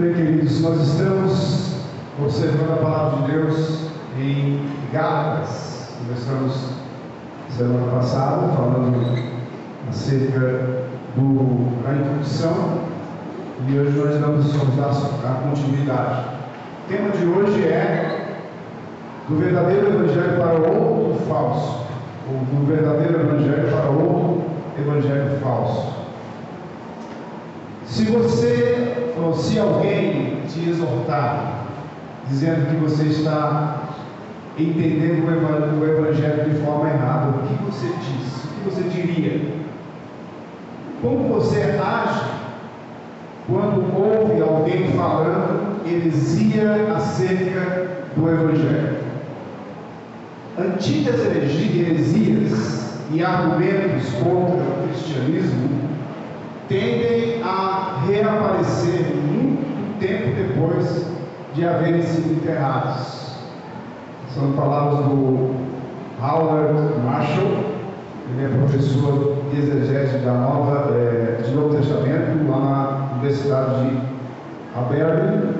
bem, queridos, nós estamos observando a palavra de Deus em Gálatas. Começamos semana passada falando acerca da introdução e hoje nós vamos dar a continuidade. O tema de hoje é do verdadeiro evangelho para outro falso, ou do verdadeiro evangelho para outro evangelho falso. Se alguém te exortar, dizendo que você está entendendo o evangelho de forma errada, o que você diz? O que você diria? Como você age quando ouve alguém falando heresia acerca do evangelho? Antigas heresias e argumentos contra o cristianismo tendem a reaparecer muito tempo depois de haverem sido enterrados. São palavras do Howard Marshall. Ele é professor de exegese de Novo Testamento lá na Universidade de Aberdeen,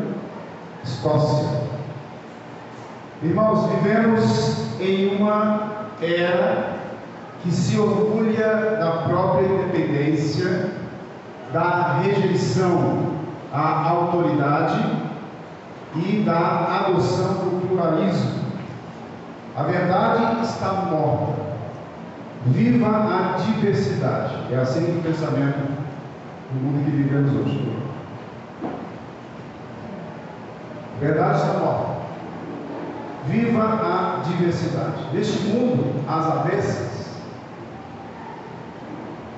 Escócia. Irmãos, vivemos em uma era que se orgulha da própria independência, da rejeição à autoridade e da adoção do pluralismo. A verdade está morta. Viva a diversidade. É assim o pensamento do mundo que vivemos hoje. A verdade está morta. Viva a diversidade. Neste mundo, às avessas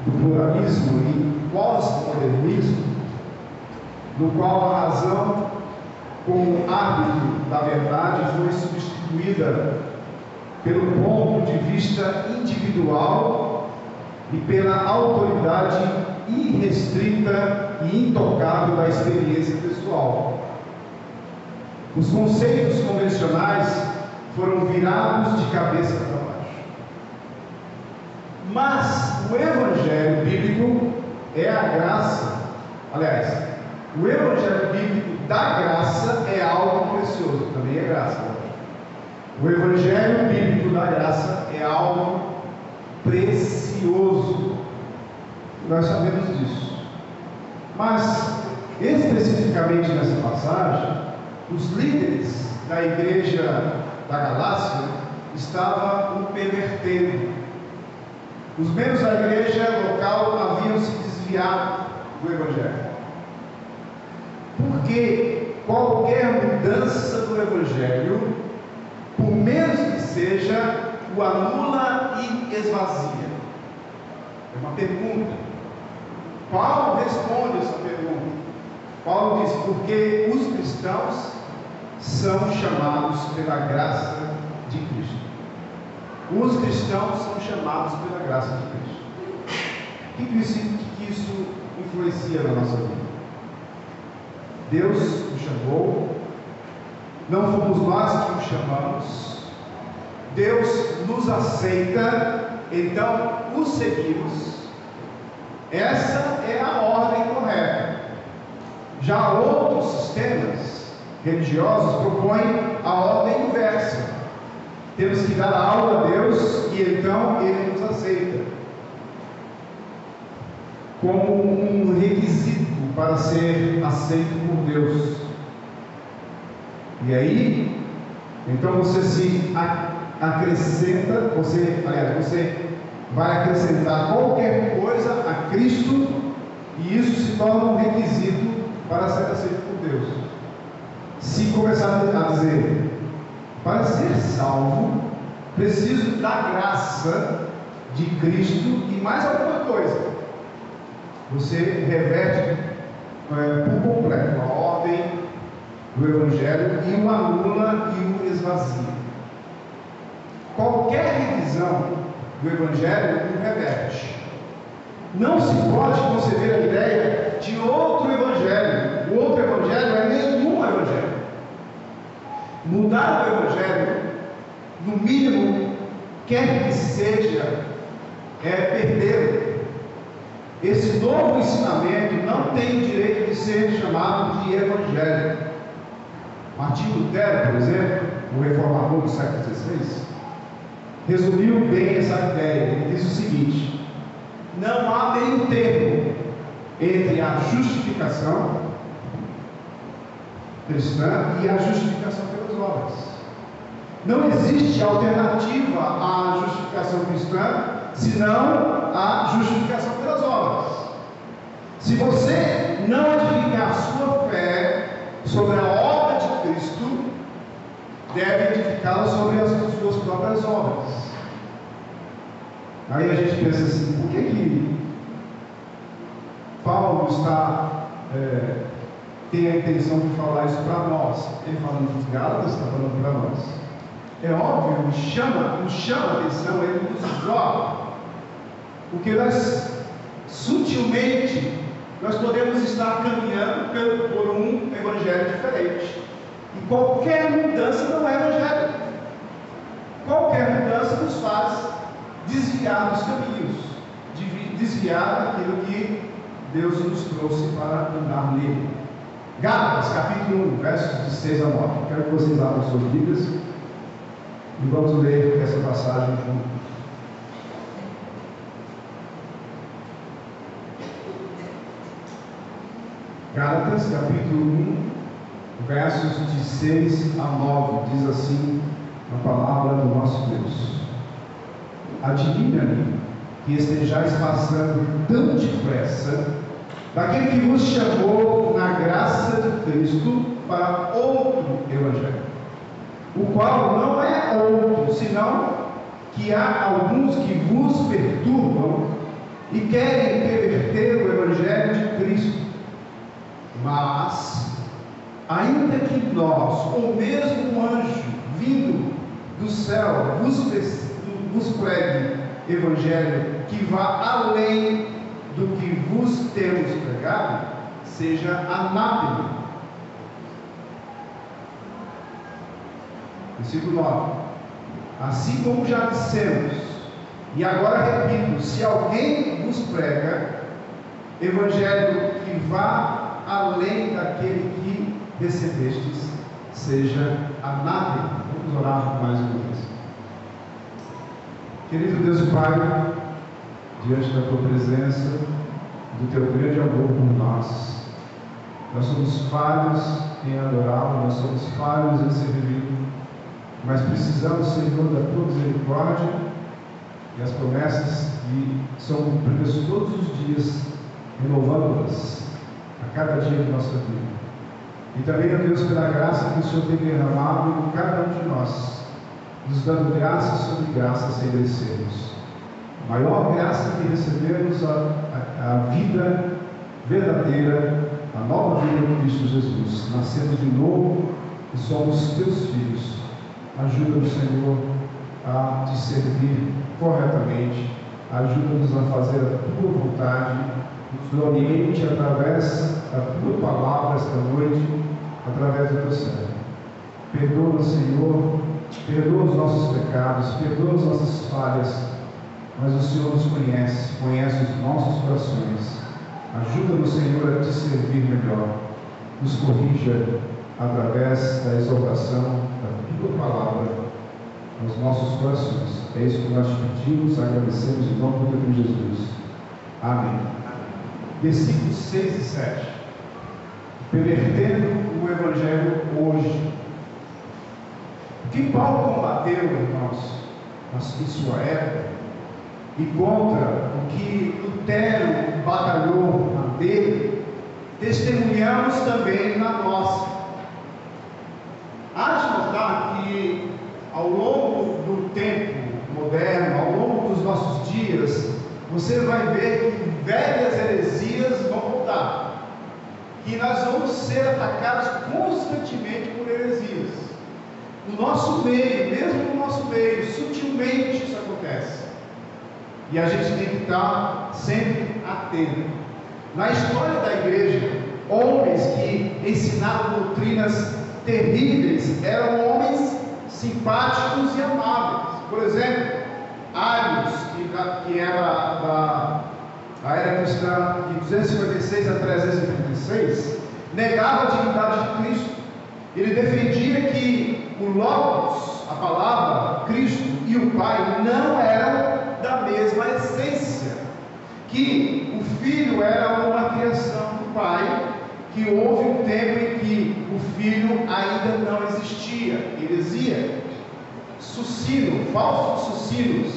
do pluralismo e pós-modernismo, no qual a razão, como árbitro da verdade, foi substituída pelo ponto de vista individual e pela autoridade irrestrita e intocável da experiência pessoal. Os conceitos convencionais foram virados de cabeça para baixo. Mas o Evangelho bíblico é a graça. Aliás, o Evangelho bíblico da graça é algo precioso. Também é graça. O Evangelho bíblico da graça é algo precioso. Nós sabemos disso. Mas, especificamente nessa passagem, os líderes da igreja da Galácia estavam pervertendo. Os membros da igreja local haviam se desviado do Evangelho. Porque qualquer mudança do Evangelho, por menos que seja, o anula e esvazia. É uma pergunta. Paulo responde essa pergunta. Paulo diz: porque os cristãos são chamados pela graça de Cristo. Os cristãos são chamados pela graça de Cristo. O que isso influencia na nossa vida? Deus nos chamou, não fomos nós que o chamamos. Deus nos aceita, então o seguimos. Essa é a ordem correta. Já outros sistemas religiosos propõem a ordem inversa. Temos que dar algo a Deus e então Ele nos aceita, como um requisito para ser aceito por Deus. E aí, então você se acrescenta, você vai acrescentar qualquer coisa a Cristo, e isso se torna um requisito para ser aceito por Deus. Se começar a dizer, para ser salvo, preciso da graça de Cristo e mais alguma coisa, você reverte por completo a ordem do Evangelho e o anula e o esvazia. Qualquer revisão do Evangelho o reverte. Não se pode conceber a ideia de outro Evangelho. O outro Evangelho é nenhum Evangelho. Mudar o Evangelho, no mínimo, quer que seja, é perdê-lo. Esse novo ensinamento não tem o direito de ser chamado de de evangelho. Martim Lutero, por exemplo, o reformador do século XVI, resumiu bem essa ideia. Ele diz o seguinte: não há meio termo entre a justificação cristã e a justificação pelas obras. Não existe alternativa à justificação cristã senão a justificação pelas obras. Se você não edificar a sua fé sobre a obra de Cristo, deve edificá-la sobre as suas próprias obras. Aí a gente pensa assim: por que Paulo tem a intenção de falar isso para nós? Ele falando dos Gálatas, está falando para nós. É óbvio, nos chama a atenção, ele nos exorta, porque nós sutilmente nós podemos estar caminhando por um evangelho diferente, e qualquer mudança não é evangelho. Qualquer mudança nos faz desviar dos caminhos, desviar daquilo que Deus nos trouxe para andar nele. Gálatas, capítulo 1, versos de 6 a 9. Quero que vocês abram suas Bíblias e vamos ler essa passagem juntos. Gálatas, capítulo 1, versos de 6 a 9. Diz assim a palavra do nosso Deus: admira-me que estejais passando tão depressa daquele que vos chamou na graça de Cristo para outro evangelho, o qual não é outro, senão que há alguns que vos perturbam e querem perverter o evangelho de Cristo. Mas, ainda que nós, ou mesmo um anjo vindo do céu, vos pregue evangelho que vá além do que vos temos pregado, seja anátema. Versículo 9: assim como já dissemos, e agora repito, se alguém vos prega evangelho que vá além daquele que recebestes, seja anátema. Vamos orar mais uma vez. Querido Deus e Pai, diante da Tua presença, do Teu grande amor por nós, nós somos falhos em adorá-lo, nós somos falhos em servir-lo, mas precisamos, Senhor, da Tua misericórdia e as promessas que são cumpridas todos os dias, renovando-as a cada dia de nossa vida. E também, ó Deus, pela graça que o Senhor tem derramado em cada um de nós, nos dando graça sobre graça sem merecermos. A maior graça que recebemos a vida verdadeira, a nova vida de Cristo Jesus. Nascemos de novo e somos Teus filhos. Ajuda-nos, Senhor, a Te servir corretamente. Ajuda-nos a fazer a Tua vontade. Nos oriente através da Tua palavra esta noite, através do Teu servo. Perdoa, Senhor, perdoa os nossos pecados, perdoa as nossas falhas, mas o Senhor nos conhece os nossos corações. Ajuda-nos, Senhor, a Te servir melhor. Nos corrija através da exortação da Tua palavra nos nossos corações. É isso que nós te pedimos, agradecemos em nome do Teu Jesus. Amém. Versículos 6 e 7. Pervertendo o Evangelho hoje. O que Paulo combateu, irmãos, em sua época, e contra o que Lutero batalhou na dele, testemunhamos também na nossa. Há de notar que ao longo do tempo moderno, ao longo dos nossos dias, você vai ver que velhas heresias vão voltar, que nós vamos ser atacados constantemente por heresias. No nosso meio, mesmo no nosso meio, sutilmente isso acontece. E a gente tem que estar sempre atento. Na história da igreja, homens que ensinavam doutrinas terríveis eram homens simpáticos e amáveis. Por exemplo, Arius, que era da era cristã de 256 a 336, negava a divindade de Cristo. Ele defendia que o Logos, a palavra, Cristo e o Pai não eram da mesma essência, que o Filho era uma criação do Pai, que houve um tempo em que o Filho ainda não existia. Heresia, Sucino, falsos Sucinos,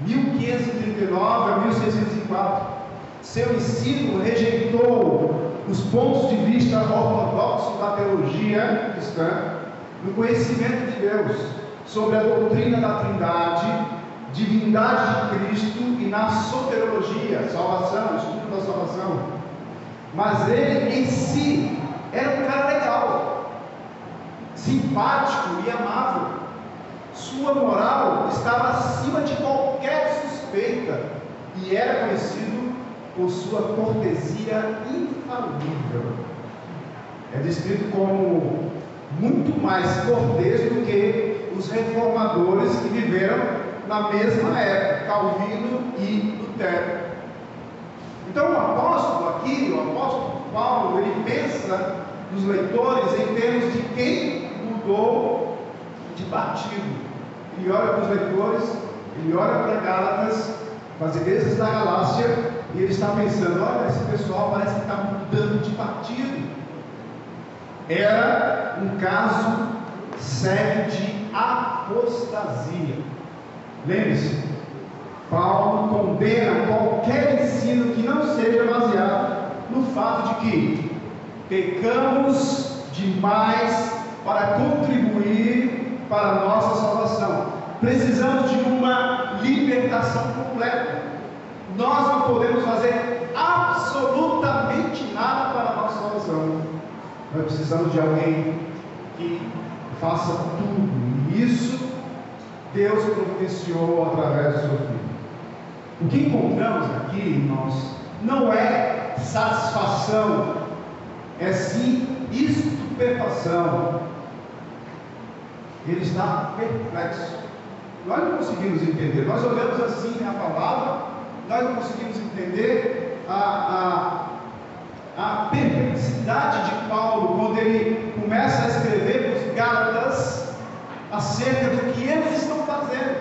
1539 a 1604. Seu ensino rejeitou os pontos de vista ortodoxos da teologia cristã, no conhecimento de Deus, sobre a doutrina da Trindade, divindade de Cristo e na soteriologia, salvação, estudo da salvação. Mas ele em si era um cara legal, simpático e amável. Sua moral estava acima de qualquer suspeita e era conhecido por sua cortesia infalível. É descrito como muito mais cortês do que os reformadores que viveram na mesma época, Calvino e Lutero. Então o apóstolo aqui, o apóstolo Paulo, ele pensa nos leitores em termos de quem mudou de partido. Ele olha para os leitores, ele olha para Gálatas, para as igrejas da Galácia, e ele está pensando: olha, esse pessoal parece que está mudando de partido. Era um caso sério de apostasia. Lembre-se, Paulo condena qualquer ensino que não seja baseado no fato de que pecamos demais para contribuir para a nossa salvação. Precisamos de uma libertação completa. Nós não podemos fazer absolutamente nada para a nossa salvação. Nós precisamos de alguém que faça tudo. E isso Deus providenciou através do seu Filho. O que encontramos aqui, irmãos, não é satisfação, é sim estupefação. Ele está perplexo. Nós não conseguimos entender. Nós olhamos assim a palavra, nós não conseguimos entender a perplexidade de Paulo quando ele começa a escrever para os Gálatas acerca do que eles estão fazendo.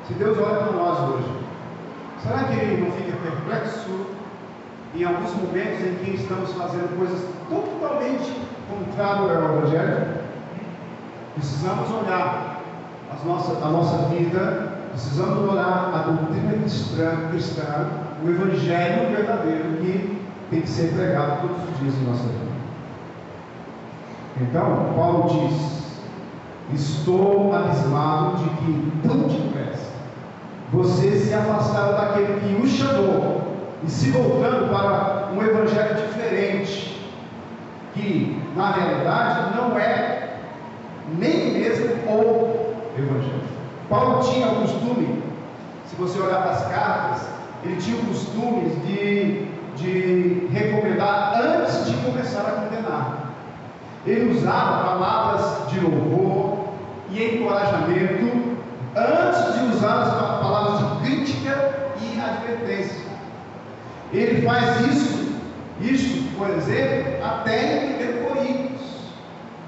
Se Deus olha para nós hoje, será que ele não fica perplexo em alguns momentos em que estamos fazendo coisas totalmente contrárias ao Evangelho? Precisamos olhar a nossa vida, precisamos olhar a doutrina cristã, o Evangelho verdadeiro que tem que ser pregado todos os dias em nossa vida. Então, Paulo diz: estou abismado de que tão depressa vocês se afastaram daquele que o chamou e se voltando para um Evangelho diferente, que na realidade não é nem mesmo o Evangelho. Paulo tinha o costume, se você olhar para as cartas, ele tinha o costume de recomendar antes de começar a condenar. Ele usava palavras de louvor e encorajamento antes de usar as palavras de crítica e advertência. Ele faz isso, por exemplo, até em 1 Coríntios,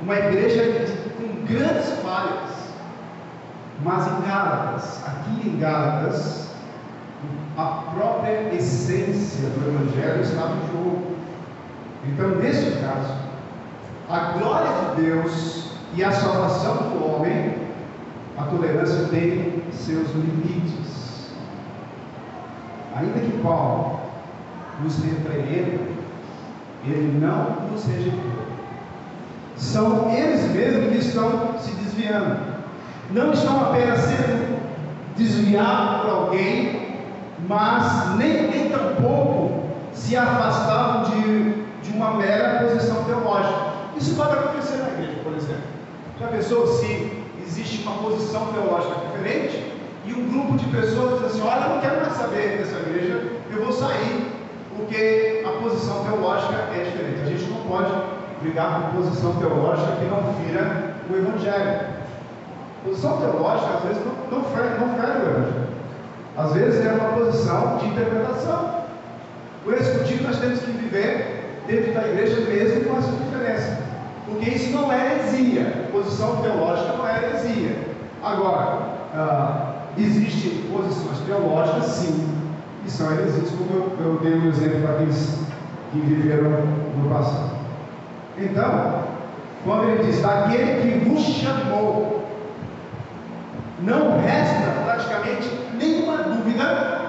uma igreja com grandes falhas. Mas em Gálatas, aqui em Gálatas, a própria essência do Evangelho estava em jogo. Então, neste caso, a glória de Deus e a salvação do homem, a tolerância tem seus limites. Ainda que Paulo nos repreenda, ele não nos rejeitou. São eles mesmos que estão se desviando. Não estão apenas sendo desviados por alguém, mas nem tampouco se afastavam de uma mera posição teológica. Isso pode acontecer na igreja, por exemplo. Já pensou se existe uma posição teológica diferente e um grupo de pessoas diz assim: olha, eu não quero mais saber dessa igreja, eu vou sair, porque a posição teológica é diferente. A gente não pode brigar por posição teológica que não fira o Evangelho. Posição teológica, às vezes, não fere o Evangelho. Às vezes é uma posição de interpretação. Por esse motivo, nós temos que viver dentro da igreja mesmo com essa diferença, porque isso não é heresia, posição teológica não é heresia. Agora, existem posições teológicas, sim, e são heresias, como eu dei um exemplo para aqueles que viveram no passado. Então, quando ele diz, daquele que vos chamou, não resta praticamente nenhuma dúvida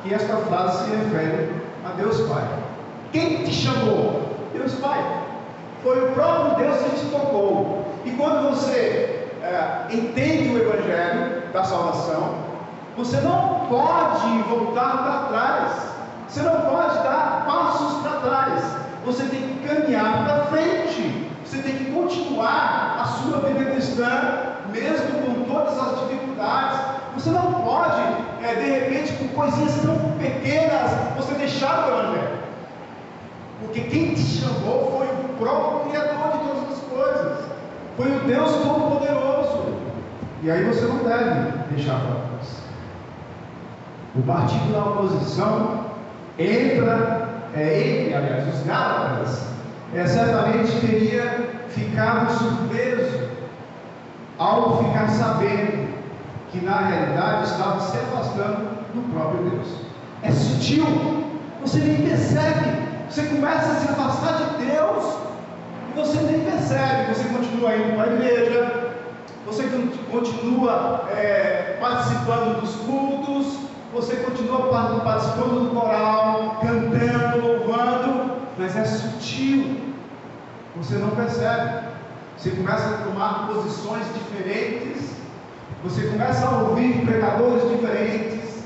que esta frase se refere a Deus Pai. Quem te chamou? Deus Pai. Foi o próprio Deus que te tocou. E quando você entende o Evangelho da salvação, você não pode voltar para trás. Você não pode dar passos para trás. Você tem que caminhar para frente. Você tem que continuar a sua vida cristã, mesmo com todas as dificuldades. Você não pode, de repente, por coisinhas tão pequenas, você deixar o Evangelho. Porque quem te chamou foi o próprio Criador de todas as coisas. Foi o Deus Todo-Poderoso. E aí você não deve deixar para trás. O partido da oposição entre os Gálatas, certamente teria ficado surpreso ao ficar sabendo que na realidade estava se afastando do próprio Deus. É sutil, você nem percebe. Você começa a se afastar de Deus e você nem percebe. Você continua indo para a igreja, você continua participando dos cultos, você continua participando do coral, cantando, louvando, mas é sutil, você não percebe. Você começa a tomar posições diferentes, você começa a ouvir pregadores diferentes,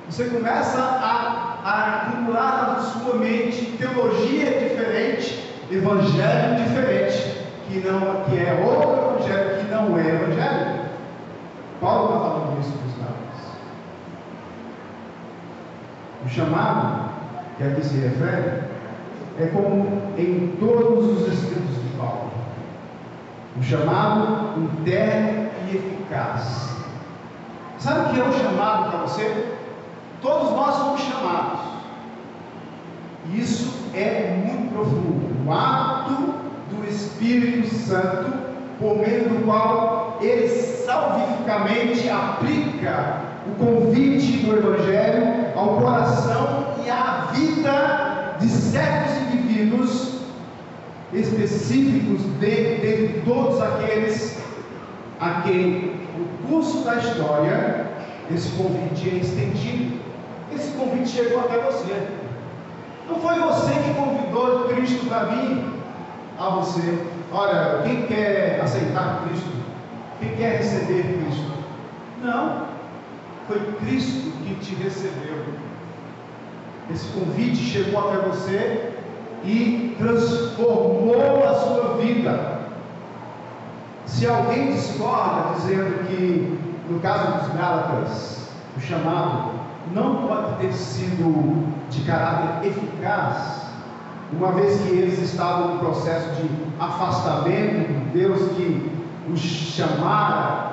você começa a acumular na sua mente teologia diferente, evangelho diferente, que é outro evangelho, que não é evangelho. Paulo está falando isso para os Gálatas. O chamado que aqui se refere é como em todos os escritos de Paulo, o chamado interno e eficaz. Sabe o que é o chamado para você? Todos nós somos chamados. Isso é muito profundo. O ato do Espírito Santo, por meio do qual ele salvificamente aplica o convite do Evangelho ao coração e à vida de certos indivíduos específicos dentre todos aqueles a quem o curso da história esse convite é estendido. Esse convite chegou até você. Não foi você que convidou Cristo para vir a você. Olha, quem quer aceitar Cristo? Quem quer receber Cristo? Não, foi Cristo que te recebeu. Esse convite chegou até você e transformou a sua vida. Se alguém discorda, dizendo que no caso dos Gálatas, o chamado não pode ter sido de caráter eficaz, uma vez que eles estavam no processo de afastamento de Deus que os chamara,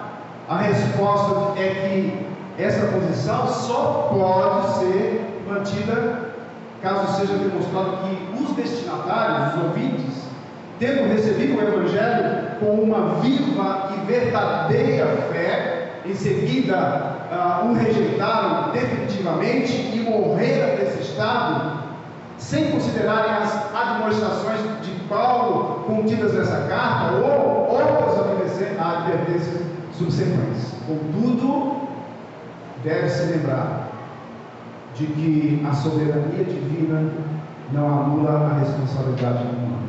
a resposta é que essa posição só pode ser mantida caso seja demonstrado que os destinatários, os ouvintes, tendo recebido o Evangelho com uma viva e verdadeira fé, em seguida o rejeitaram definitivamente e morreram nesse estado, sem considerarem as admoestações de Paulo contidas nessa carta ou outras advertências subsequentes. Contudo, deve-se lembrar de que a soberania divina não anula a responsabilidade humana.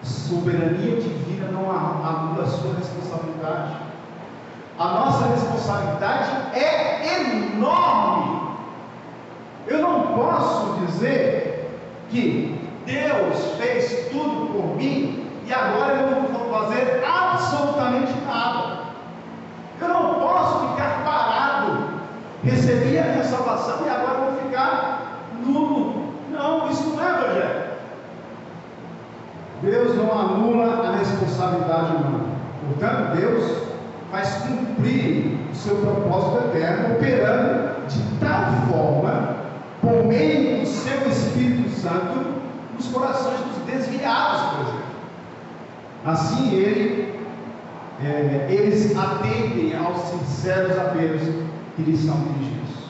Soberania divina não anula a sua responsabilidade. A nossa responsabilidade é enorme. Eu não posso dizer que Deus fez tudo por mim e agora eu não vou fazer absolutamente nada. Eu não posso ficar parado. Recebi a minha salvação e agora vou ficar nulo. Não, isso não é evangelho. Deus não anula a responsabilidade humana. Portanto, Deus faz cumprir o seu propósito eterno, operando de tal forma, por meio do seu Espírito Santo, nos corações Assim eles atendem aos sinceros apelos que lhes são dirigidos.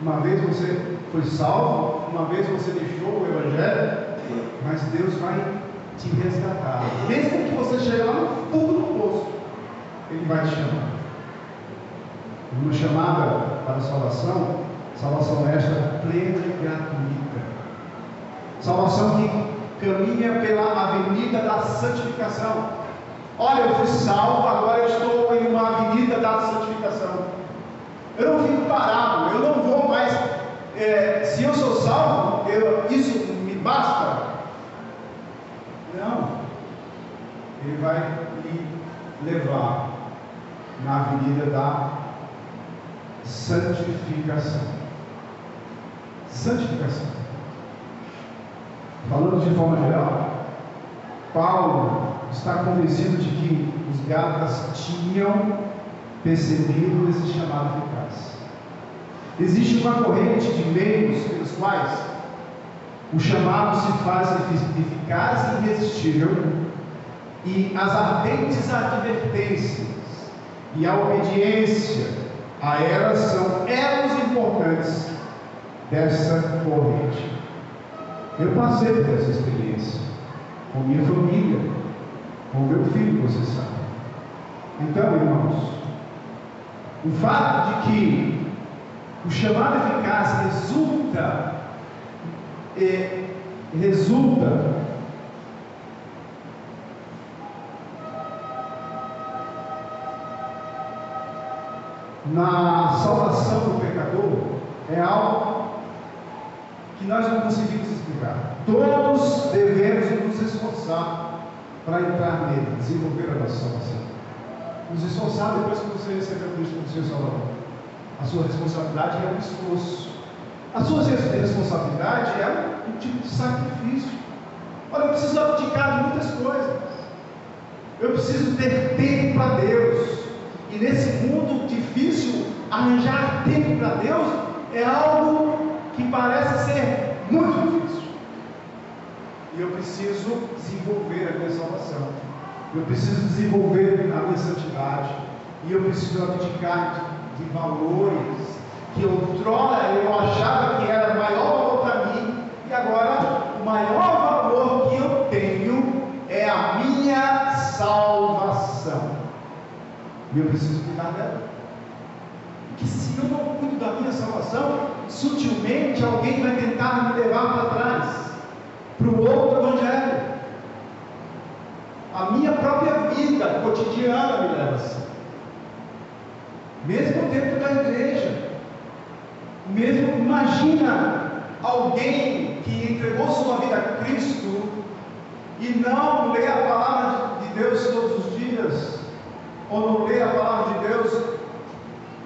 Uma vez você foi salvo, uma vez você deixou o Evangelho, mas Deus vai te resgatar. Mesmo que você chegue lá no fundo do poço, Ele vai te chamar. Uma chamada para a salvação esta plena e gratuita. Salvação que caminha pela avenida da santificação. Olha, eu fui salvo, agora eu estou em uma avenida da santificação. Eu não fico parado, eu não vou mais. Se eu sou salvo, isso me basta? Não. Ele vai me levar na avenida da santificação. Santificação. Falando de forma geral, Paulo está convencido de que os Gálatas tinham percebido esse chamado eficaz. Existe uma corrente de meios pelos quais o chamado se faz eficaz e irresistível, e as ardentes advertências e a obediência a elas são elos importantes dessa corrente. Eu passei por essa experiência com minha família, com meu filho, você sabe. Então, irmãos, o fato de que o chamado eficaz resulta na salvação do pecador é algo que nós não conseguimos explicar. Todos devemos nos esforçar para entrar nele, desenvolver a nossa salvação. Nos esforçar depois que você recebeu Cristo como seu Salvador. A sua responsabilidade é um esforço. A sua responsabilidade é um tipo de sacrifício. Olha, eu preciso abdicar de muitas coisas. Eu preciso ter tempo para Deus. E nesse mundo difícil, arranjar tempo para Deus é algo que parece ser muito difícil. E eu preciso desenvolver a minha salvação. Eu preciso desenvolver a minha santidade. E eu preciso abdicar de valores que outrora eu achava que era o maior valor para mim, e agora o maior valor que eu tenho é a minha salvação. E eu preciso cuidar dela. Porque se eu não cuido da minha salvação, sutilmente alguém vai tentar me levar para trás, para o outro evangelho. A minha própria vida cotidiana me leva assim. Mesmo dentro da igreja, mesmo, imagina alguém que entregou sua vida a Cristo e não lê a palavra de Deus todos os dias, ou não lê a palavra de Deus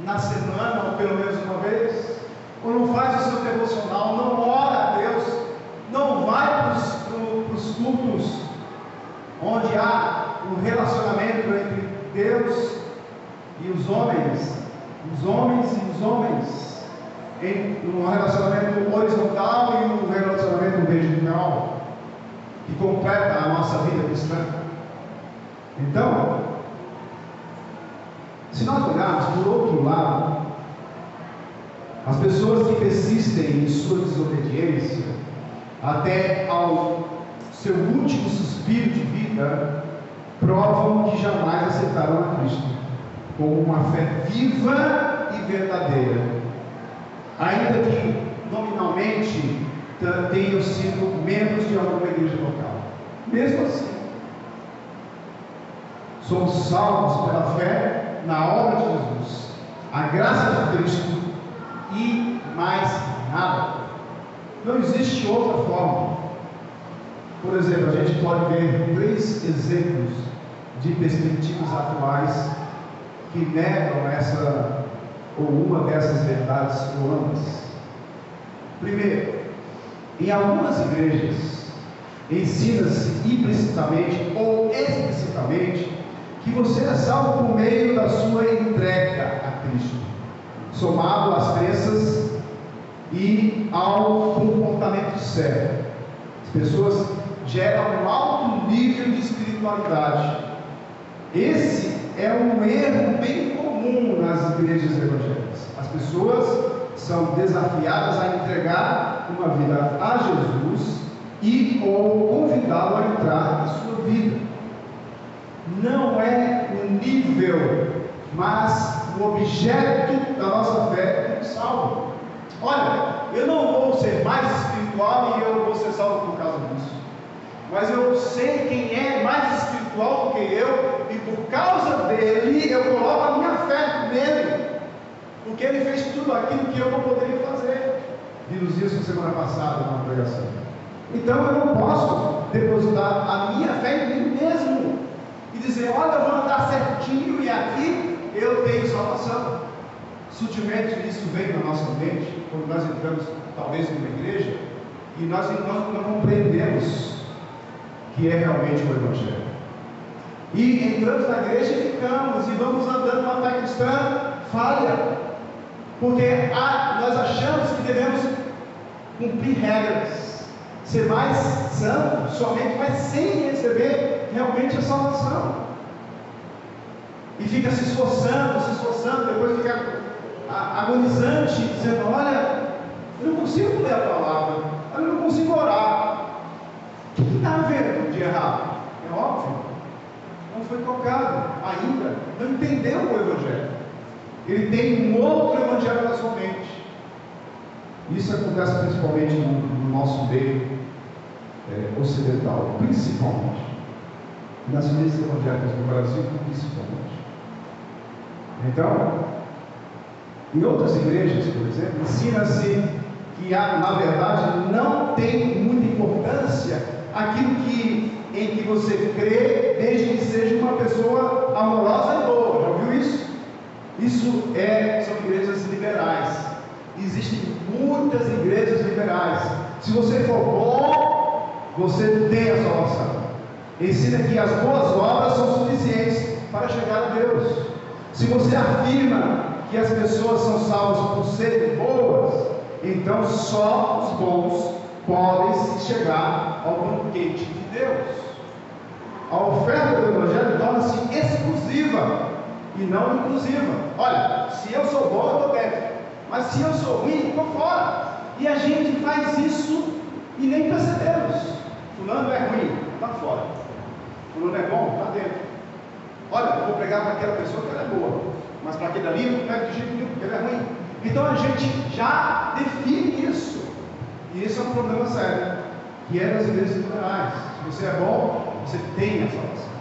na semana, ou pelo menos uma vez, ou não faz o seu devocional, não ora a Deus, não vai para os cultos onde há um relacionamento entre Deus e os homens em um relacionamento horizontal e um relacionamento vertical que completa a nossa vida cristã. Então, se nós olharmos por outro lado, as pessoas que persistem em sua desobediência até ao seu último suspiro de vida provam que jamais aceitarão a Cristo como uma fé viva e verdadeira, ainda que nominalmente tenham sido membros de alguma igreja local. Mesmo assim, somos salvos pela fé na obra de Jesus, a graça de Cristo e mais nada. Não existe outra forma. Por exemplo, a gente pode ver 3 exemplos de perspectivas atuais que negam essa ou uma dessas verdades ou ambas. Primeiro, em algumas igrejas ensina-se implicitamente ou explicitamente que você é salvo por meio da sua entrega a Cristo, somado às crenças e ao comportamento certo. As pessoas geram um alto nível nível de espiritualidade. Esse é um erro bem comum nas igrejas evangélicas. As pessoas são desafiadas a entregar uma vida a Jesus e ou convidá-lo a entrar na sua vida. Não é o nível, mas o objeto da nossa fé que nos salva. Olha, eu não vou ser mais espiritual e eu vou ser salvo por causa disso, mas eu sei quem é mais espiritual do que eu, e por causa dele eu coloco a minha fé nele, porque ele fez tudo aquilo que eu não poderia fazer. Vimos isso semana passada na pregação. Então eu não posso depositar a minha fé em mim mesmo e dizer: olha, eu vou andar certinho e aqui eu tenho salvação. Sutilmente isso vem na nossa mente quando nós entramos talvez numa igreja e nós não compreendemos que é realmente o Evangelho, e entramos na igreja e ficamos, e vamos andando uma fé cristã falha, porque nós achamos que devemos cumprir regras, ser mais santo somente, mas sem receber realmente a salvação, e fica se esforçando, depois fica agonizante, dizendo: olha, eu não consigo ler a palavra, olha, eu não consigo orar. O que está havendo de errado? É óbvio, não foi tocado ainda, não entendeu o Evangelho. Ele tem um outro Evangelho na sua mente. Isso acontece principalmente no nosso meio ocidental, principalmente nas igrejas evangélicas do Brasil, principalmente. Então, em outras igrejas, por exemplo, ensina-se que na verdade não tem muita importância aquilo em que você crê, desde que seja uma pessoa amorosa e boa. Já viu isso? Isso são igrejas liberais. Existem muitas igrejas liberais. Se você for bom, você tem a salvação. Ensina que as boas obras são suficientes para chegar a Deus. Se você afirma que as pessoas são salvas por serem boas, então só os bons podem chegar ao banquete de Deus. A oferta do Evangelho torna-se exclusiva e não inclusiva. Olha, se eu sou bom, eu estou dentro, mas se eu sou ruim, estou fora. E a gente faz isso e nem percebemos. Fulano é ruim, está fora. Fulano é bom, está dentro. Olha, eu vou pregar para aquela pessoa que ela é boa, mas para aquele ali eu não pego de jeito nenhum, porque ele é ruim. Então a gente já define isso, e isso é um problema sério, que é das igrejas liberais. Se você é bom, você tem a salvação,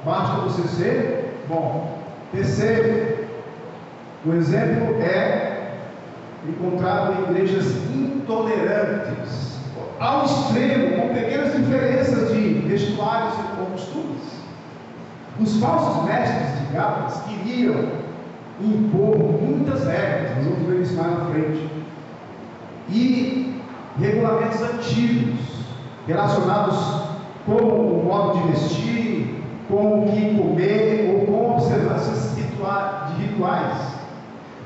basta você ser bom. Terceiro, o exemplo é encontrado em igrejas intolerantes, ao extremo, com pequenas diferenças de vestuários ou costumes. Os falsos mestres de Gálatas queriam impor muitas regras, nós vamos ver isso mais na frente, e regulamentos antigos, relacionados com o modo de vestir, com o que comer, ou com observâncias de rituais.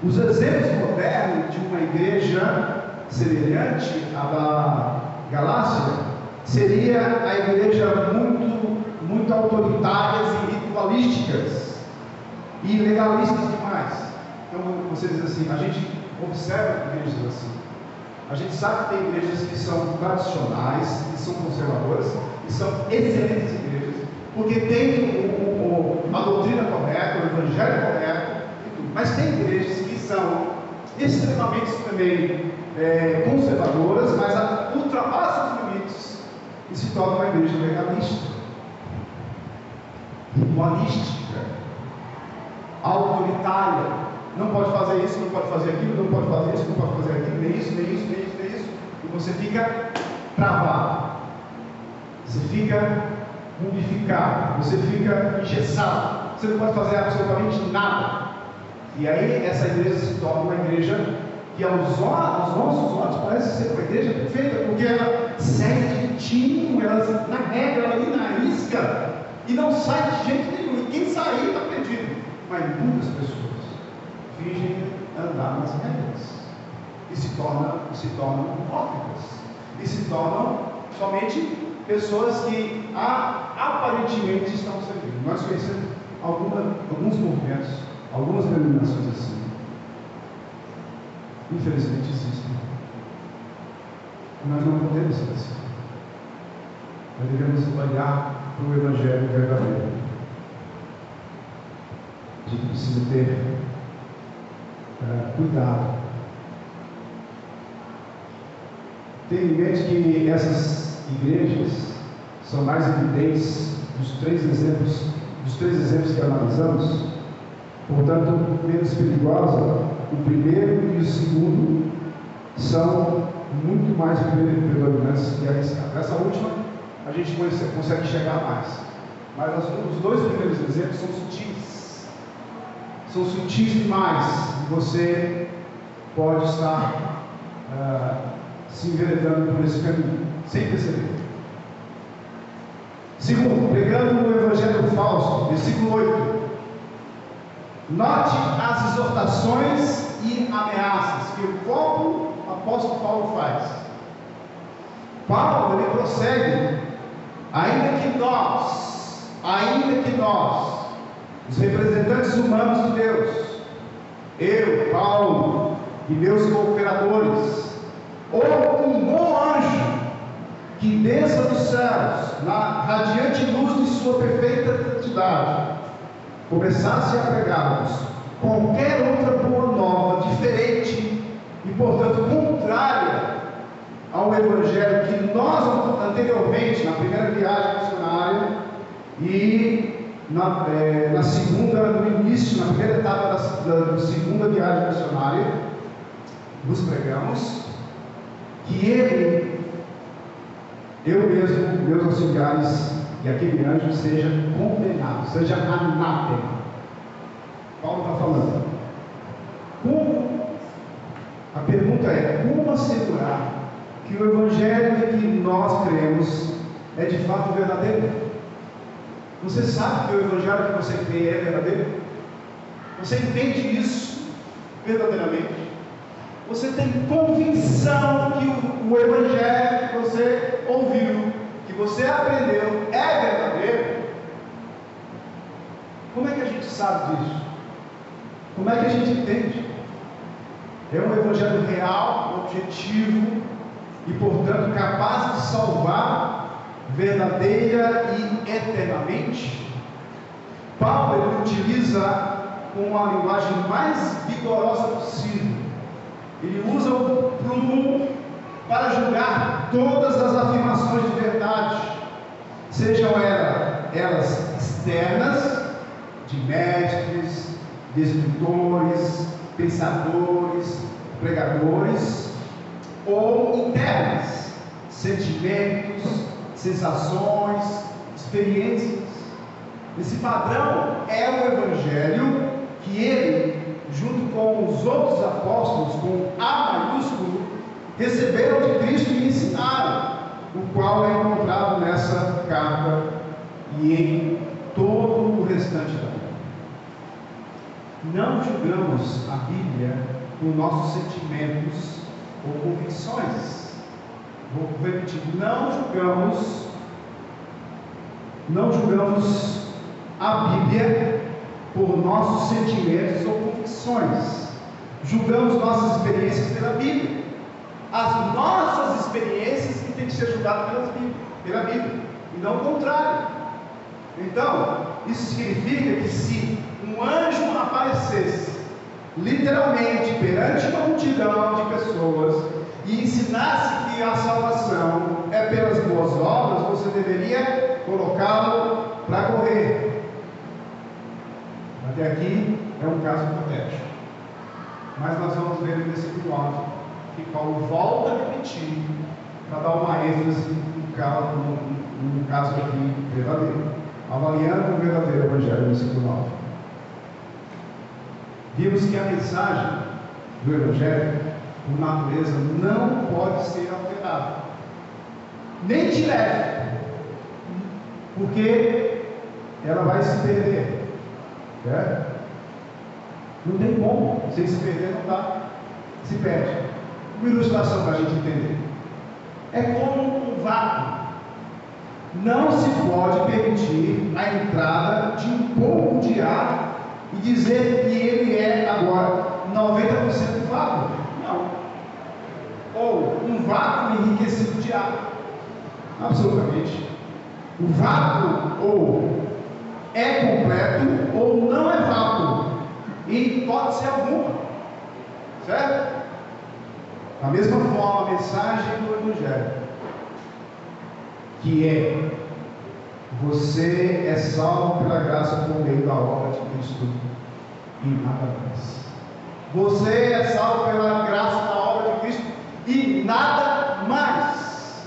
Os exemplos modernos de uma igreja semelhante à da Galácia seria a igreja muito autoritárias e ritualísticas e legalistas demais. Então você diz assim: a gente observa igrejas assim, a gente sabe que tem igrejas que são tradicionais, que são conservadoras, que são excelentes igrejas, porque tem a doutrina correta, o evangelho correto e tudo. Mas tem igrejas que são extremamente também conservadoras, mas ultrapassam os limites e se torna uma igreja legalista, ritualística, autoritária. Não pode fazer isso, não pode fazer aquilo, não pode fazer isso, não pode fazer aquilo, nem isso, nem isso, nem isso, nem isso. E você fica travado, você fica mumificado, você fica engessado, você não pode fazer absolutamente nada. E aí essa igreja se torna uma igreja que aos nossos olhos parece ser uma igreja perfeita, porque ela segue direitinho, ela na regra, ela ali na risca, e não sai de jeito nenhum. E quem sair está perdido. Mas muitas pessoas fingem andar nas regras e se tornam hipócritas, e se tornam somente pessoas que aparentemente estão servindo. Nós conhecemos alguns movimentos, algumas denominações assim. Infelizmente existem. Nós não podemos ser assim. Nós devemos olhar para o Evangelho verdadeiro. A gente precisa ter cuidado. Tenha em mente que essas igrejas são mais evidentes dos três exemplos que analisamos, portanto, menos perigosa. O primeiro e o segundo são muito mais predominantes que a arriscada. Essa última a gente consegue chegar mais, mas os dois primeiros exemplos são sutis demais, e você pode estar se enveredando por esse caminho, sem perceber. Segundo, pegando o evangelho falso, versículo 8, note as exortações e ameaças que o próprio apóstolo Paulo faz. Paulo, ele prossegue, ainda que nós, os representantes humanos de Deus, eu, Paulo, e meus cooperadores, ou um bom anjo que desça dos céus, na radiante luz de sua perfeita santidade, começasse a pregar-nos qualquer outra boa nova, diferente e, portanto, contrária ao Evangelho que nós anteriormente, na primeira viagem missionária e na segunda, no início, na primeira etapa da segunda viagem missionária, nos pregamos, que eu mesmo, meus auxiliares e aquele anjo seja condenado, seja anátema. Paulo está falando. A pergunta é: como assegurar que o Evangelho que nós cremos é de fato verdadeiro? Você sabe que o Evangelho que você crê é verdadeiro? Você entende isso verdadeiramente? Você tem convicção que o Evangelho que você ouviu, que você aprendeu, é verdadeiro? Como é que a gente sabe disso? Como é que a gente entende? É um Evangelho real, objetivo e, portanto, capaz de salvar verdadeira e eternamente? Paulo, ele utiliza com a linguagem mais vigorosa possível. Ele usa o plural para julgar todas as afirmações de verdade, sejam elas externas, de mestres, de escritores, pensadores, pregadores, ou internas, sentimentos, sensações, experiências. Esse padrão é o Evangelho que ele, junto com os outros apóstolos, com A maiúsculo, receberam de Cristo e ensinaram, o qual é encontrado nessa carta e em todo o restante da Bíblia. Não julgamos a Bíblia por nossos sentimentos ou convicções. Vou repetir: não julgamos a Bíblia por nossos sentimentos ou convicções. Julgamos nossas experiências pela Bíblia. As nossas experiências que têm que ser julgadas pela Bíblia, e não o contrário. Então, isso significa que se um anjo aparecesse literalmente perante uma multidão de pessoas e ensinasse que a salvação é pelas boas obras, você deveria colocá-lo para correr. Até aqui é um caso hipotético, mas nós vamos ver no versículo 9 que Paulo volta a repetir para dar uma ênfase no caso aqui verdadeiro, avaliando o verdadeiro Evangelho no versículo 9. Vimos que a mensagem do Evangelho, por natureza, não pode ser alterada, nem de leve, porque ela vai se perder. Não tem como, sem se perder não dá, se perde. Uma ilustração para a gente entender: é como um vácuo. Não se pode permitir a entrada de um pouco de ar e dizer que ele é agora 90% vácuo. Não. Ou um vácuo enriquecido de ar. Absolutamente. O vácuo ou é completo ou não é vácuo, em hipótese alguma. Certo? Da mesma forma, a mensagem do Evangelho, que é: você é salvo pela graça por meio da obra de Cristo e nada mais. Você é salvo pela graça da obra de Cristo e nada mais.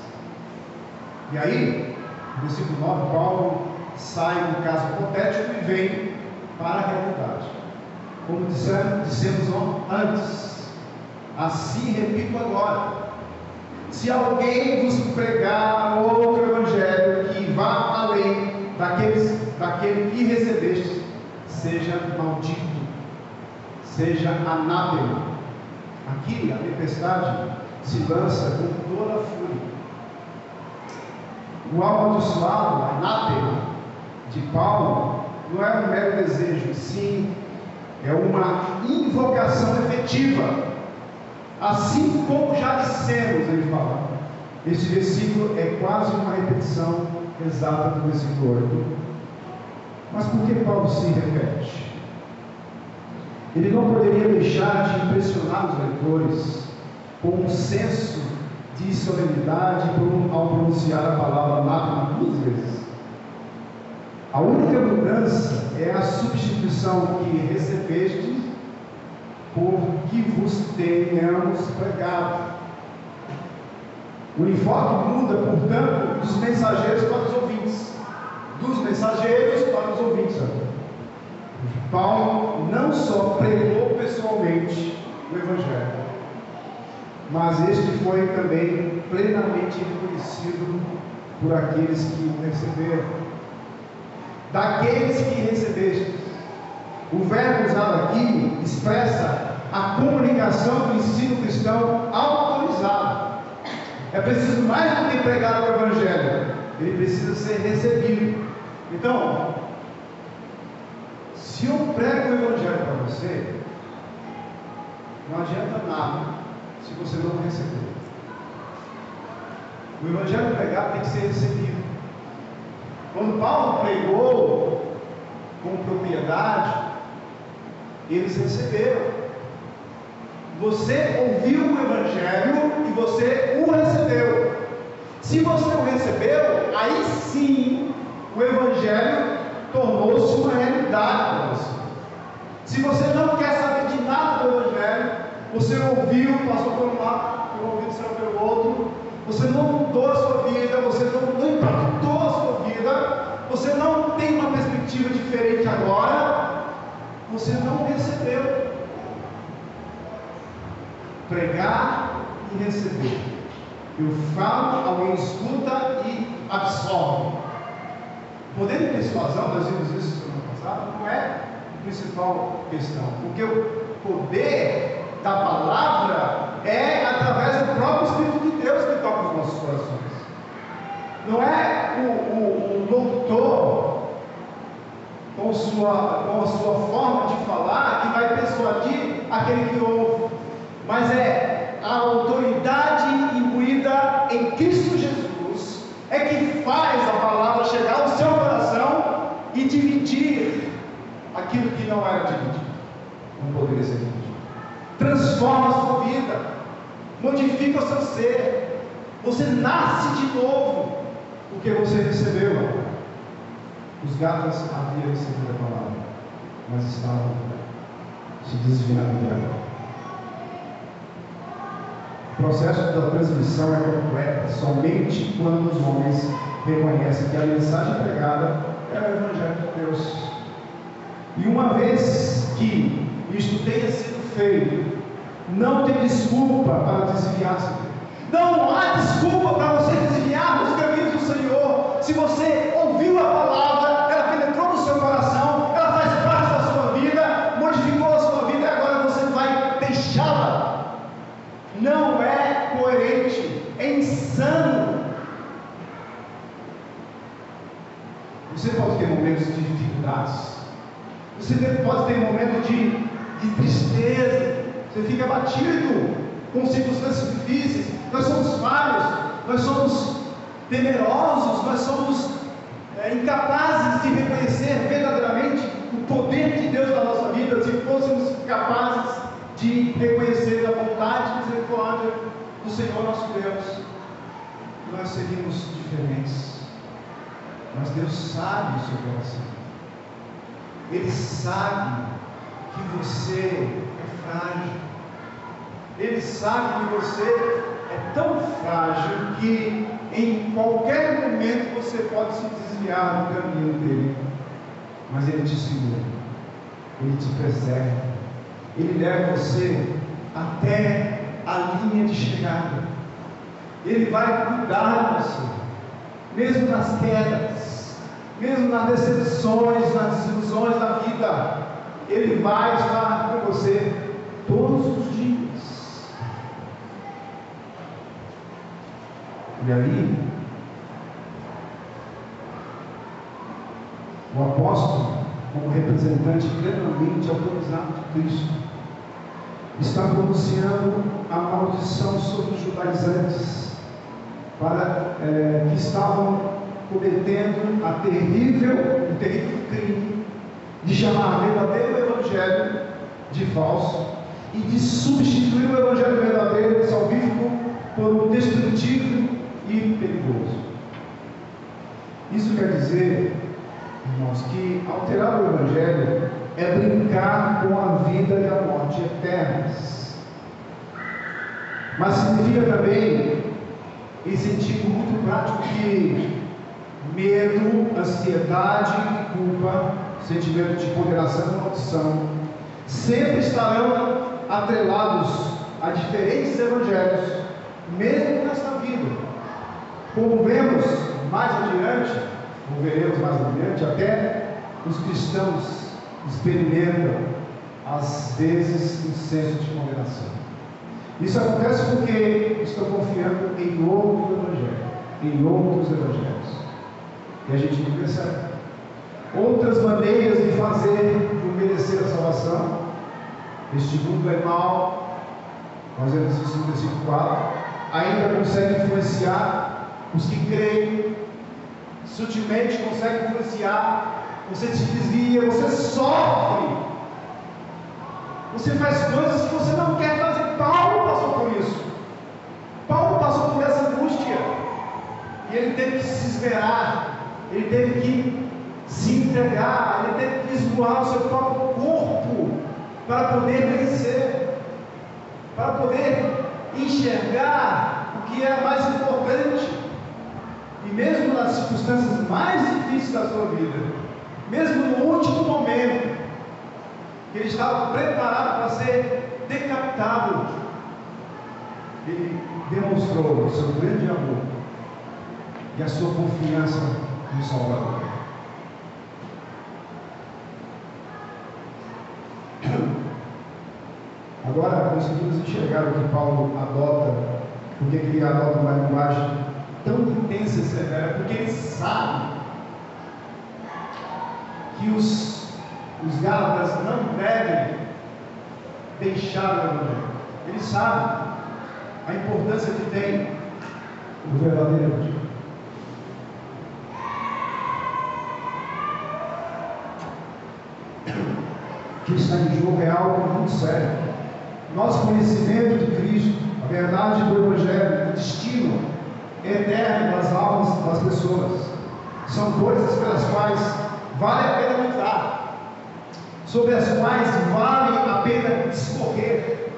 E aí, no versículo 9, Paulo sai do caso hipotético e vem para a realidade. Como dissemos antes, assim repito agora: se alguém vos pregar outro evangelho que vá além daquele que recebeste, seja maldito, seja anátema. Aqui a tempestade se lança com toda a fúria. O amaldiçoado, anátema, de Paulo, não é um mero desejo, sim, é uma invocação efetiva. Assim como já dissemos, ele fala. Este versículo é quase uma repetição exata do versículo 8. Mas por que Paulo se repete? Ele não poderia deixar de impressionar os leitores com um senso de solenidade ao pronunciar a palavra anátema 2 vezes. A única mudança é a substituição que recebeste por que vos tenhamos pregado. O enfoque muda, portanto, dos mensageiros para os ouvintes. Dos mensageiros para os ouvintes. Paulo não só pregou pessoalmente o Evangelho, mas este foi também plenamente reconhecido por aqueles que o receberam. Daqueles que recebeste. O verbo usado aqui expressa a comunicação do ensino cristão autorizado. É preciso mais do que pregar o Evangelho, ele precisa ser recebido. Então, se eu prego o Evangelho para você, não adianta nada se você não receber. O Evangelho pregado tem que ser recebido. Quando Paulo pregou com propriedade, eles receberam. Você ouviu o Evangelho e você o recebeu. Se você o recebeu, aí sim o Evangelho tornou-se uma realidade para você. Se você não quer saber de nada do Evangelho, você ouviu, passou por um lado, pelo ouvido, saiu pelo outro, você não mudou a sua vida, você não impactou a sua vida, você não tem uma perspectiva diferente agora, você não recebeu. Pregar e receber. Eu falo, alguém escuta e absorve. O poder de persuasão, nós vimos isso semana passada, não é a principal questão, porque o poder da palavra é através do próprio Espírito de Deus que toca os nossos corações. Não é o locutor com a sua forma de falar que vai persuadir aquele que ouve, mas é a autoridade imbuída em Cristo Jesus é que faz a palavra chegar ao seu coração e dividir aquilo que não era dividido, não poderia ser dividido. Transforma a sua vida, modifica o seu ser. Você nasce de novo porque você recebeu. Os Gálatas haviam recebido a palavra, mas estavam se desviando dela. O processo da transmissão é completo somente quando os homens reconhecem que a mensagem pregada é o Evangelho de Deus. E uma vez que isto tenha sido feito, não tem desculpa para desviar-se. Não há desculpa para você desviar dos caminhos do Senhor. Se você ouviu a palavra, ela penetrou no seu coração, ela faz parte da sua vida, modificou a sua vida e agora você vai deixá-la. Não é coerente, é insano. Você pode ter momentos de dificuldades. Você pode ter momentos de tristeza. Você fica abatido com circunstâncias difíceis. Nós somos falhos, nós somos temerosos, nós somos incapazes de reconhecer verdadeiramente o poder de Deus na nossa vida. Se fôssemos capazes de reconhecer a vontade e misericórdia do Senhor nosso Deus, nós seríamos diferentes. Mas Deus sabe o seu coração. Ele sabe que você é frágil. Ele sabe que você é tão frágil que em qualquer momento você pode se desviar do caminho dele. Mas Ele te segura, Ele te preserva, Ele leva você até a linha de chegada. Ele vai cuidar de você, mesmo nas quedas, mesmo nas decepções, nas desilusões da vida. Ele vai estar com você todos os dias. E aí, o apóstolo, como representante plenamente autorizado de Cristo, está pronunciando a maldição sobre os judaizantes, que estavam cometendo o terrível crime de chamar verdadeiro evangelho de falso e de substituir o evangelho verdadeiro, salvífico, por um destrutivo e perigoso. Isso quer dizer, irmãos, que alterar o evangelho é brincar com a vida e a morte eternas. Mas significa também, em sentido muito prático, que medo, ansiedade, culpa, sentimento de condenação e maldição sempre estarão atrelados a diferentes evangelhos, mesmo nesta vida. Como vemos mais adiante, ou veremos mais adiante, até os cristãos experimentam às vezes um senso de condenação. Isso acontece porque estão confiando em outros evangelhos, e a gente não percebe. Outras maneiras de fazer, de merecer a salvação. Este mundo é mau, nós vemos isso no versículo 4, ainda consegue influenciar os que creem, sutilmente consegue influenciar. Você se desvia, você sofre, você faz coisas que você não quer fazer. Paulo passou por isso. Paulo passou por essa angústia, e ele teve que se esmerar, ele teve que se entregar, ele teve que esvoar o seu próprio corpo para poder vencer, para poder enxergar o que é mais importante. E mesmo nas circunstâncias mais difíceis da sua vida, mesmo no último momento, que ele estava preparado para ser decapitado, ele demonstrou o seu grande amor e a sua confiança no Salvador. Agora conseguimos enxergar o que Paulo adota, porque ele adota uma linguagem tão intensa e severa, porque ele sabe que os Gálatas não devem deixar o evangelho. Ele sabe a importância que tem o verdadeiro evangelho. O que está em jogo é algo muito sério. Nosso conhecimento de Cristo, a verdade do evangelho, o destino eterno das almas das pessoas, são coisas pelas quais vale a pena lutar, sobre as quais vale a pena discorrer,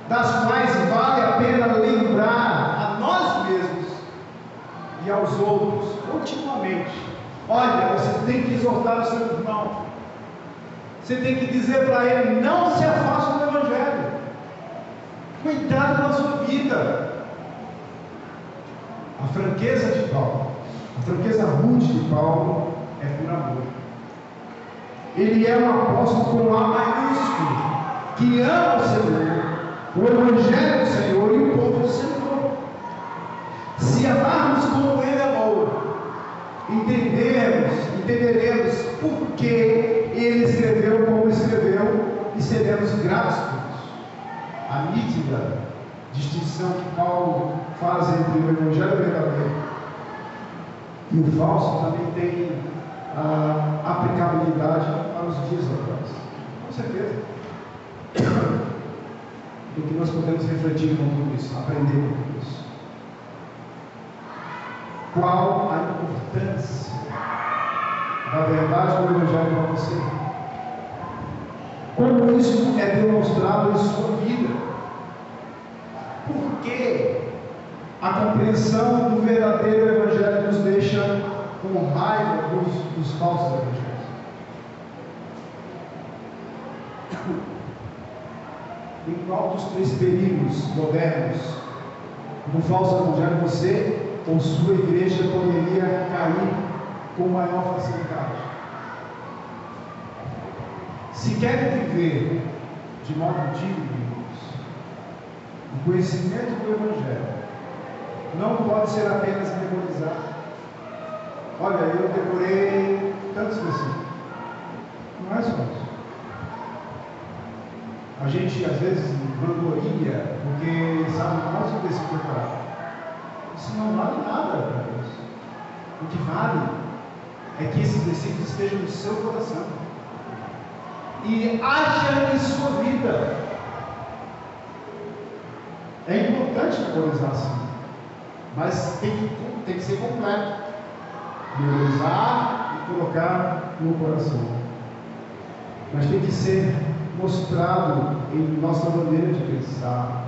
das quais vale a pena lembrar a nós mesmos e aos outros continuamente. Olha, você tem que exortar o seu irmão, você tem que dizer para ele: não se afaste do evangelho, cuidado com a sua vida. A franqueza de Paulo, a franqueza rude de Paulo é por amor. Ele é um apóstolo com A maiúsculo, que ama o Senhor, o evangelho do Senhor e o povo do Senhor. Se amarmos como ele amou, entenderemos por que ele escreveu como escreveu e seremos gratos por isso. A nítida distinção que Paulo faz entre o evangelho verdadeiro e o falso também tem aplicabilidade para os dias atuais. Com certeza. Do que nós podemos refletir com tudo isso, aprender com tudo isso. Qual a importância da verdade do evangelho para você? Como isso é demonstrado em sua vida? Por que a compreensão do verdadeiro evangelho nos deixa com raiva dos falsos evangelhos? Em qual dos três perigos modernos do falso evangelho você ou sua igreja poderia cair com maior facilidade? Se querem viver de modo digno, irmãos, o conhecimento do evangelho não pode ser apenas memorizar. Olha, eu decorei tantos versículos. Não é só isso. A gente às vezes vangloria porque sabe mais o versículo decorado. Isso não vale nada para Deus. O que vale é que esses versículos estejam no seu coração e haja em sua vida. É importante memorizar assim, mas tem que ser completo. Memorizar e colocar no coração. Mas tem que ser mostrado em nossa maneira de pensar.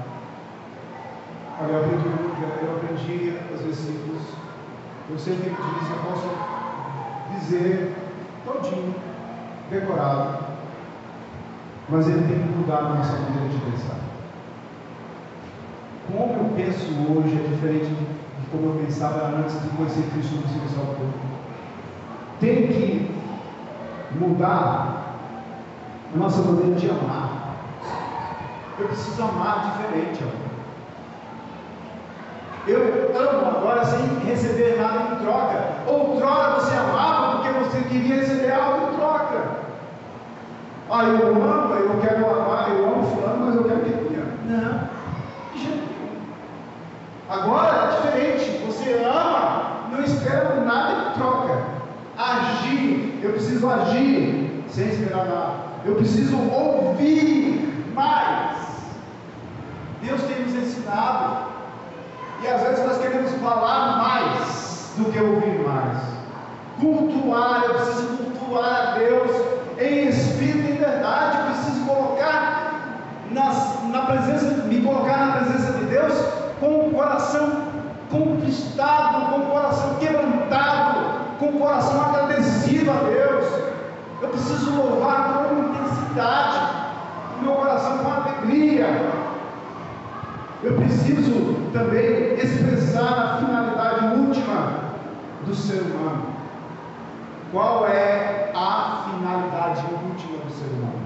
Olha, eu aprendi os versículos. Eu sei que ele diz, eu posso dizer todinho, decorado, mas ele tem que mudar a nossa maneira de pensar. Como eu penso hoje é diferente de como eu pensava antes de conhecer Cristo no seu Salvador. Tem que mudar a nossa maneira de amar. Eu preciso amar diferente, amor. Eu amo agora sem receber nada em troca. Outrora você amava porque você queria receber algo em troca. Eu amo, eu quero amar, eu amo fulano, mas eu quero que ele me ame. Não, de jeito nenhum. Agora é diferente. Você ama, não espera nada em troca. Agir, eu preciso agir sem esperar nada. Eu preciso ouvir mais. Deus tem nos ensinado. E às vezes nós queremos falar mais do que ouvir mais. Cultuar, eu preciso cultuar a Deus em espírito e em verdade. Eu preciso colocar me colocar na presença de Deus com o coração conquistado, com o coração quebrantado, com o coração agradecido a Deus. Eu preciso louvar com intensidade, o meu coração com alegria. Eu preciso também expressar a finalidade última do ser humano. Qual é a finalidade última do ser humano?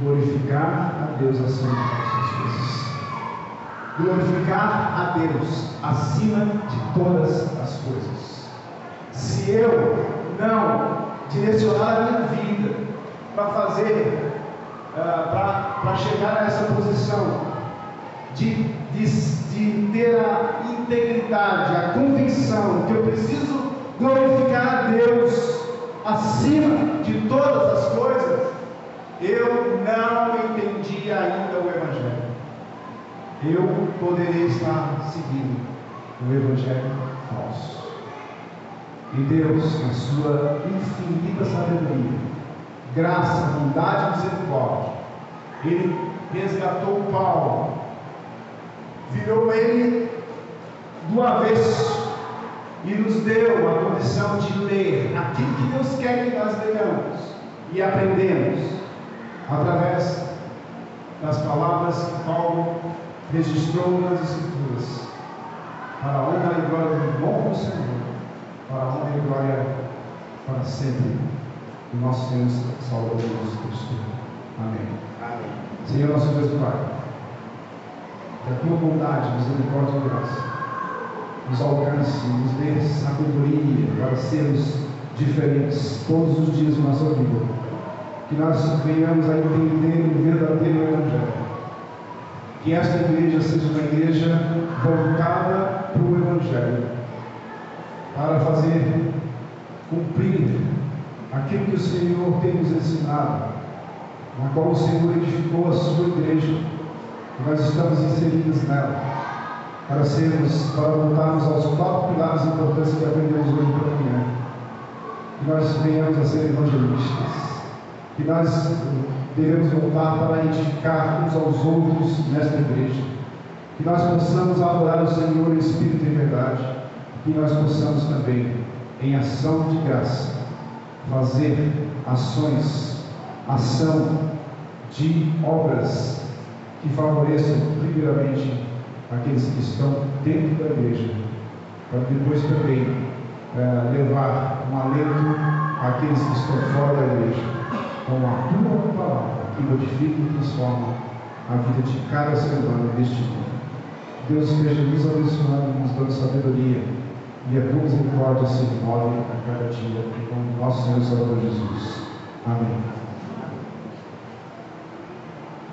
Glorificar a Deus acima de todas as coisas. Glorificar a Deus acima de todas as coisas. Se eu não direcionar a minha vida para fazer, para chegar a essa posição de ter a integridade, a convicção que eu preciso glorificar a Deus acima de todas as coisas, eu não entendi ainda o Evangelho. Eu poderia estar seguindo o Evangelho falso. E Deus, na sua infinita sabedoria, graça, bondade e misericórdia, Ele resgatou Paulo, virou ele do avesso e nos deu a condição de ler aquilo que Deus quer que nós leiamos e aprendemos através das palavras que Paulo registrou nas Escrituras, para a honra e glória do nome do Senhor, para a honra e glória para sempre do nosso Senhor e Salvador Jesus Cristo. Amém. Amém. Senhor nosso Deus e Pai, que a tua bondade, misericórdia e graça nos alcance, nos dê sabedoria para sermos diferentes todos os dias da nossa vida. Que nós venhamos a entender o verdadeiro Evangelho. Que esta igreja seja uma igreja voltada para o Evangelho, para fazer cumprir aquilo que o Senhor tem nos ensinado, na qual o Senhor edificou a sua igreja, e nós estamos inseridos nela, para voltarmos aos 4 pilares importantes que aprendemos hoje pela manhã. Que nós venhamos a ser evangelistas, que nós devemos voltar para edificar uns aos outros nesta igreja, que nós possamos adorar o Senhor em espírito e em verdade, que nós possamos também, em ação de graça, fazer ação de obras que favoreçam primeiramente aqueles que estão dentro da igreja, para depois também levar um alento àqueles que estão fora da igreja, com a tua palavra que modifica e transforma a vida de cada ser humano deste mundo. Deus esteja nos abençoando, nos dando sabedoria, e a tua misericórdia se renove a cada dia, em nome do nosso Senhor e Salvador Jesus. Amém.